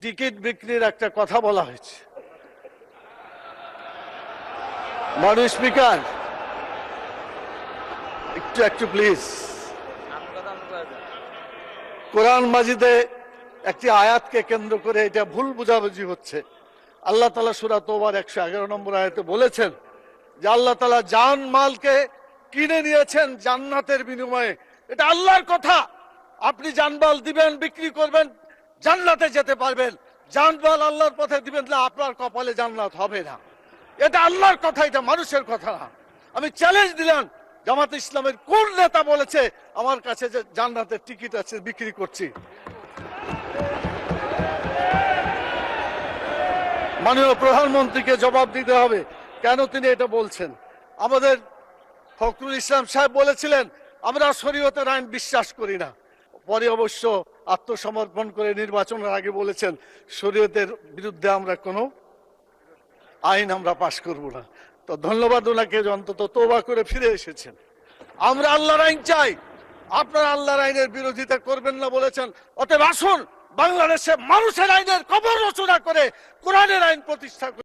Ticket বিক্রির একটা কথা বলা হয়েছে। মাননীয় স্পিকার, একটু প্লিজ। কোরআন মাজিদে একটি আয়াতকে কেন্দ্র করে এটা ভুল বুঝাবুঝি হচ্ছে। আল্লাহ তাআলা সূরা তওবার 111 নম্বর আয়াতে বলেছেন যে আল্লাহ তাআলা জান মালকে কিনে নিয়েছেন জান্নাতের বিনিময়ে। এটা আল্লাহর কথা। আপনি জানমাল দিবেন, বিক্রি করবেন, জান্নাতে যেতে পারবেন। জানমাল আল্লাহর পথে দিবেন না, আপনার কপালে জান্নাত হবে না। এটা আল্লাহর কথা, এটা মানুষের কথা না। আমি চ্যালেঞ্জ দিলাম, জামাত ইসলামের কোন নেতা বলেছে আমার কাছে যে জান্নাতের টিকিট আছে বিক্রি করছি? মাননীয় প্রধানমন্ত্রীকে জবাব দিতে হবে কেন তিনি এটা বলছেন। আমাদের ফখরুল ইসলাম সাহেব বলেছিলেন আমরা শরীয়তের আইন বিশ্বাস করি না, পরে অবশ্য আত্মসমর্পণ করে নির্বাচনের আগে বলেছেন শরীয়তের বিরুদ্ধে আমরা কোনো আইন আমরা পাশ করব না। তো ধন্যবাদ ওনাকে অন্তত তওবা করে ফিরে এসেছেন। আমরা আল্লাহর আইন চাই, আপনারা আল্লাহর আইনের বিরোধিতা করবেন না বলেছেন। অতএব আসুন বাংলাদেশে মানুষের আইনের কবর রচনা করে কোরআনের আইন প্রতিষ্ঠা